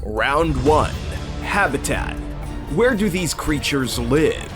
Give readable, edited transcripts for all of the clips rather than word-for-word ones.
Round 1. Habitat. Where do these creatures live?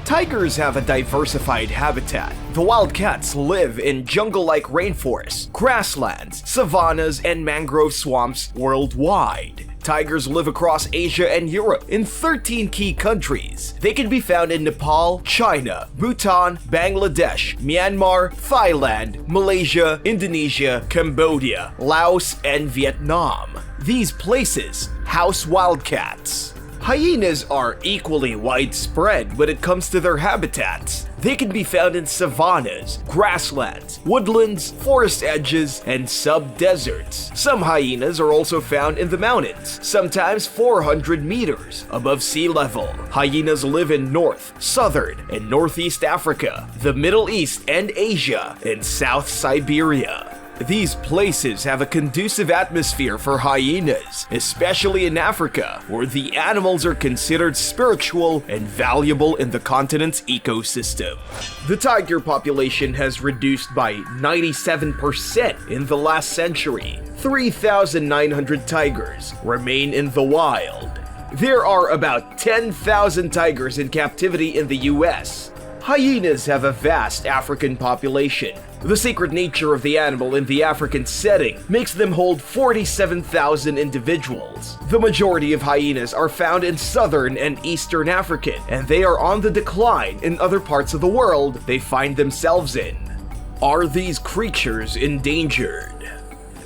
Tigers have a diversified habitat. The wildcats live in jungle-like rainforests, grasslands, savannas, and mangrove swamps worldwide. Tigers live across Asia and Europe in 13 key countries. They can be found in Nepal, China, Bhutan, Bangladesh, Myanmar, Thailand, Malaysia, Indonesia, Cambodia, Laos, and Vietnam. These places house wildcats. Hyenas are equally widespread when it comes to their habitats. They can be found in savannas, grasslands, woodlands, forest edges, and sub-deserts. Some hyenas are also found in the mountains, sometimes 400 meters above sea level. Hyenas live in North, Southern, and Northeast Africa, the Middle East and Asia, and South Siberia. These places have a conducive atmosphere for hyenas, especially in Africa, where the animals are considered spiritual and valuable in the continent's ecosystem. The tiger population has reduced by 97% in the last century. 3,900 tigers remain in the wild. There are about 10,000 tigers in captivity in the US. Hyenas have a vast African population. The sacred nature of the animal in the African setting makes them hold 47,000 individuals. The majority of hyenas are found in southern and eastern Africa, and they are on the decline in other parts of the world they find themselves in. Are these creatures endangered?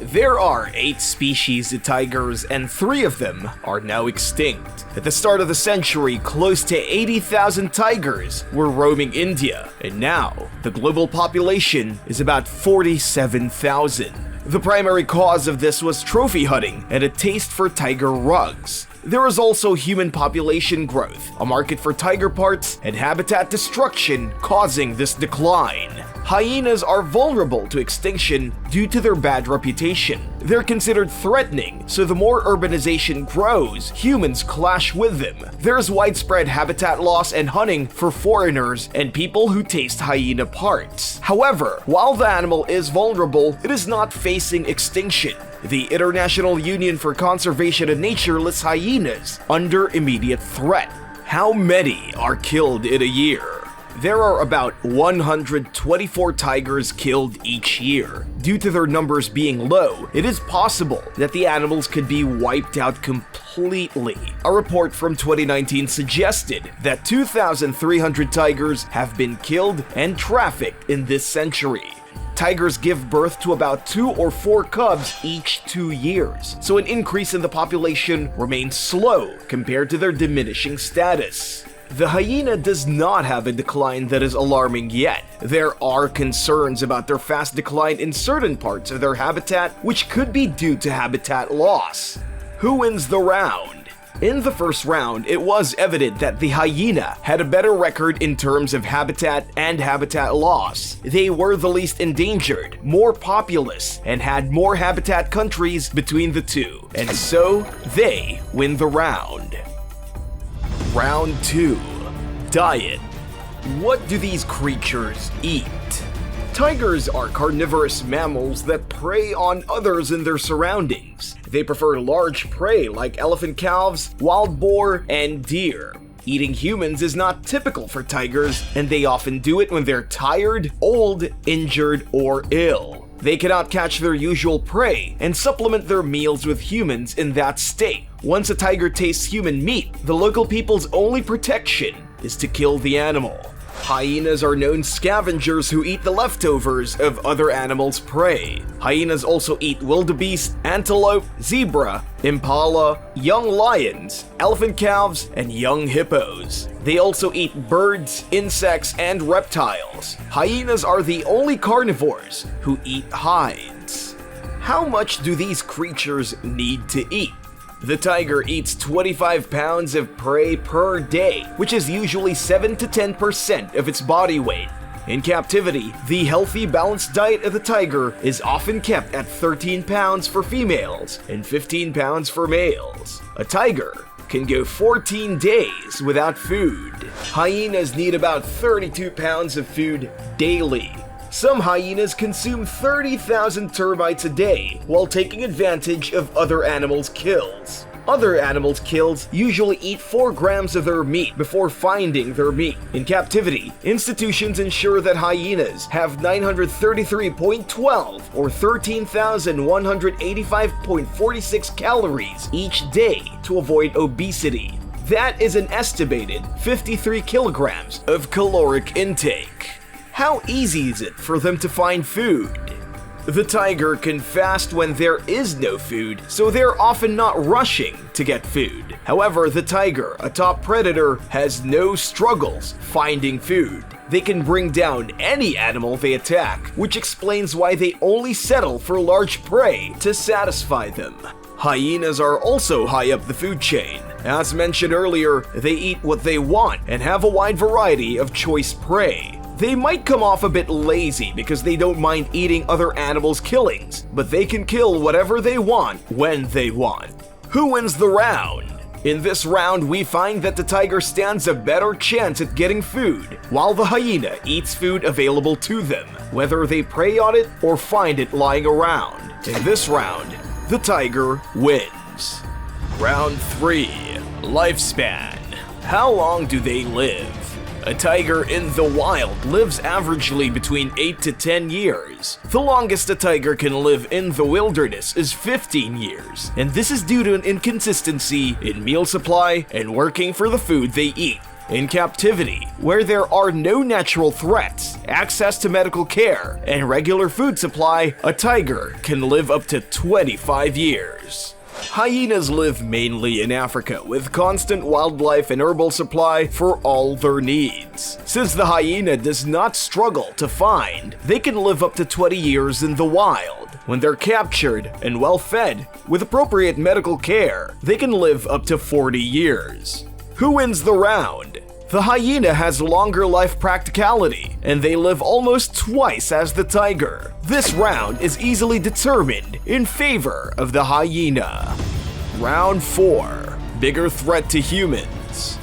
There are 8 species of tigers, and 3 of them are now extinct. At the start of the century, close to 80,000 tigers were roaming India, and now the global population is about 47,000. The primary cause of this was trophy hunting and a taste for tiger rugs. There is also human population growth, a market for tiger parts, and habitat destruction causing this decline. Hyenas are vulnerable to extinction due to their bad reputation. They're considered threatening, so the more urbanization grows, humans clash with them. There's widespread habitat loss and hunting for foreigners and people who taste hyena parts. However, while the animal is vulnerable, it is not facing extinction. The International Union for Conservation of Nature lists hyenas under immediate threat. How many are killed in a year? There are about 124 tigers killed each year. Due to their numbers being low, it is possible that the animals could be wiped out completely. A report from 2019 suggested that 2,300 tigers have been killed and trafficked in this century. Tigers give birth to about 2 or 4 cubs each 2 years, so an increase in the population remains slow compared to their diminishing status. The hyena does not have a decline that is alarming yet. There are concerns about their fast decline in certain parts of their habitat, which could be due to habitat loss. Who wins the round? In the first round, it was evident that the hyena had a better record in terms of habitat and habitat loss. They were the least endangered, more populous, and had more habitat countries between the two, and so they win the round. Round 2. Diet. What do these creatures eat? Tigers are carnivorous mammals that prey on others in their surroundings. They prefer large prey like elephant calves, wild boar, and deer. Eating humans is not typical for tigers, and they often do it when they're tired, old, injured, or ill. They cannot catch their usual prey and supplement their meals with humans in that state. Once a tiger tastes human meat, the local people's only protection is to kill the animal. Hyenas are known scavengers who eat the leftovers of other animals' prey. Hyenas also eat wildebeest, antelope, zebra, impala, young lions, elephant calves, and young hippos. They also eat birds, insects, and reptiles. Hyenas are the only carnivores who eat hides. How much do these creatures need to eat? The tiger eats 25 pounds of prey per day, which is usually 7 to 10% of its body weight. In captivity, the healthy, balanced diet of the tiger is often kept at 13 pounds for females and 15 pounds for males. A tiger can go 14 days without food. Hyenas need about 32 pounds of food daily. Some hyenas consume 30,000 termites a day while taking advantage of other animals' kills. Other animals killed usually eat 4 grams of their meat before finding their meat. In captivity, institutions ensure that hyenas have 933.12 or 13,185.46 calories each day to avoid obesity. That is an estimated 53 kilograms of caloric intake. How easy is it for them to find food? The tiger can fast when there is no food, so they're often not rushing to get food. However, the tiger, a top predator, has no struggles finding food. They can bring down any animal they attack, which explains why they only settle for large prey to satisfy them. Hyenas are also high up the food chain. As mentioned earlier, they eat what they want and have a wide variety of choice prey. They might come off a bit lazy because they don't mind eating other animals' killings, but they can kill whatever they want when they want. Who wins the round? In this round, we find that the tiger stands a better chance at getting food, while the hyena eats food available to them, whether they prey on it or find it lying around. In this round, the tiger wins. Round 3. Lifespan. How long do they live? A tiger in the wild lives averagely between 8 to 10 years. The longest a tiger can live in the wilderness is 15 years, and this is due to an inconsistency in meal supply and working for the food they eat. In captivity, where there are no natural threats, access to medical care, and regular food supply, a tiger can live up to 25 years. Hyenas live mainly in Africa with constant wildlife and herbal supply for all their needs. Since the hyena does not struggle to find, they can live up to 20 years in the wild. When they're captured and well fed, with appropriate medical care, they can live up to 40 years. Who wins the round? The hyena has longer life practicality, and they live almost twice as the tiger. This round is easily determined in favor of the hyena. Round 4. Bigger threat to humans.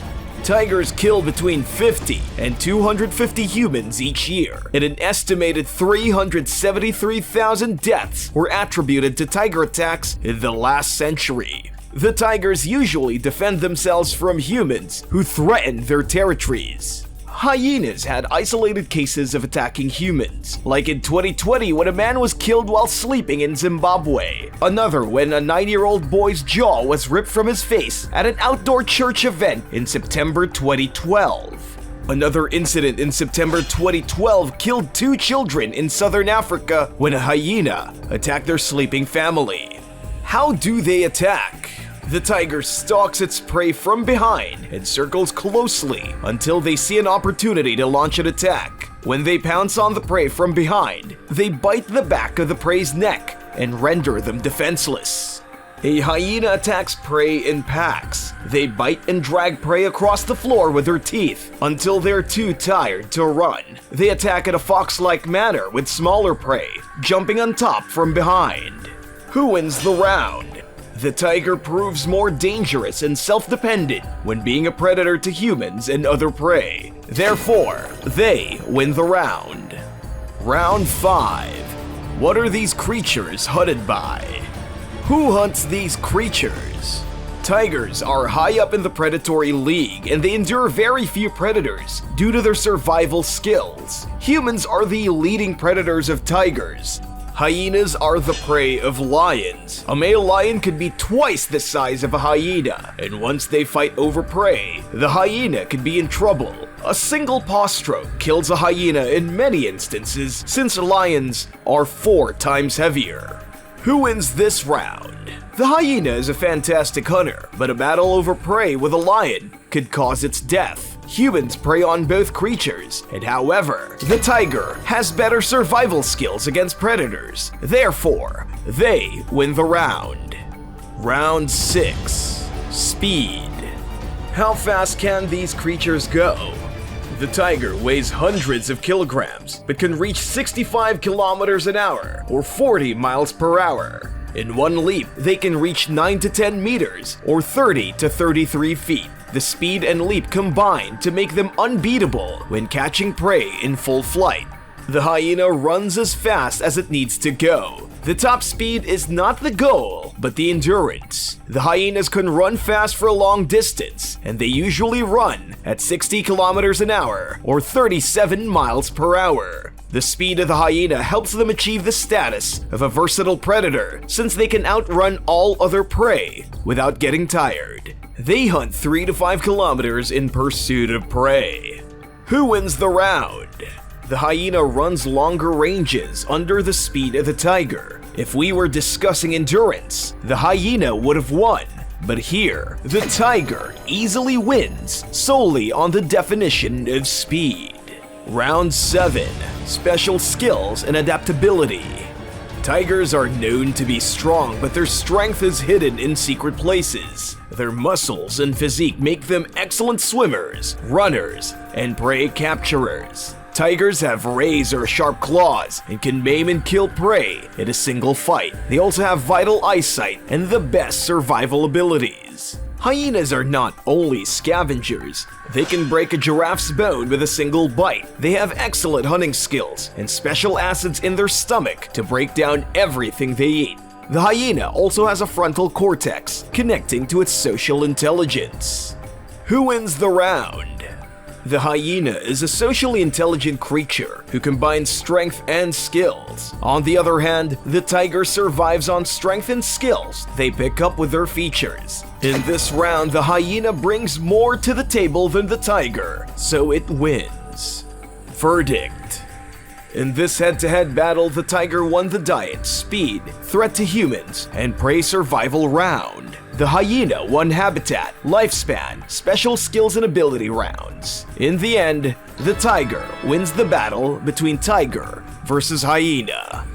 Tigers kill between 50 and 250 humans each year, and an estimated 373,000 deaths were attributed to tiger attacks in the last century. The tigers usually defend themselves from humans who threaten their territories. Hyenas had isolated cases of attacking humans, like in 2020 when a man was killed while sleeping in Zimbabwe. Another when a 9-year-old boy's jaw was ripped from his face at an outdoor church event in September 2012. Another incident in September 2012 killed 2 children in southern Africa when a hyena attacked their sleeping family. How do they attack? The tiger stalks its prey from behind and circles closely until they see an opportunity to launch an attack. When they pounce on the prey from behind, they bite the back of the prey's neck and render them defenseless. A hyena attacks prey in packs. They bite and drag prey across the floor with their teeth until they're too tired to run. They attack in a fox-like manner with smaller prey, jumping on top from behind. Who wins the round? The tiger proves more dangerous and self-dependent when being a predator to humans and other prey. Therefore, they win the round. Round 5. What are these creatures hunted by? Who hunts these creatures? Tigers are high up in the predatory league, and they endure very few predators due to their survival skills. Humans are the leading predators of tigers. Hyenas are the prey of lions. A male lion could be twice the size of a hyena, and once they fight over prey, the hyena could be in trouble. A single paw stroke kills a hyena in many instances, since lions are 4 times heavier. Who wins this round? The hyena is a fantastic hunter, but a battle over prey with a lion could cause its death. Humans prey on both creatures, and however, the tiger has better survival skills against predators. Therefore, they win the round. Round 6. Speed. How fast can these creatures go? The tiger weighs hundreds of kilograms, but can reach 65 kilometers an hour, or 40 miles per hour. In one leap, they can reach 9 to 10 meters, or 30 to 33 feet. The speed and leap combine to make them unbeatable when catching prey in full flight. The hyena runs as fast as it needs to go. The top speed is not the goal, but the endurance. The hyenas can run fast for a long distance, and they usually run at 60 kilometers an hour or 37 miles per hour. The speed of the hyena helps them achieve the status of a versatile predator, since they can outrun all other prey without getting tired. They hunt 3 to 5 kilometers in pursuit of prey. Who wins the round? The hyena runs longer ranges under the speed of the tiger. If we were discussing endurance, the hyena would have won. But here, the tiger easily wins solely on the definition of speed. Round 7. Special skills and adaptability. Tigers are known to be strong, but their strength is hidden in secret places. Their muscles and physique make them excellent swimmers, runners, and prey capturers. Tigers have razor-sharp claws and can maim and kill prey in a single fight. They also have vital eyesight and the best survival abilities. Hyenas are not only scavengers, they can break a giraffe's bone with a single bite. They have excellent hunting skills and special acids in their stomach to break down everything they eat. The hyena also has a frontal cortex connecting to its social intelligence. Who wins the round? The hyena is a socially intelligent creature who combines strength and skills. On the other hand, the tiger survives on strength and skills they pick up with their features. In this round, the hyena brings more to the table than the tiger, so it wins. Verdict. In this head-to-head battle, the tiger won the diet, speed, threat to humans, and prey survival round. The hyena won habitat, lifespan, special skills and ability rounds. In the end, the tiger wins the battle between tiger versus hyena.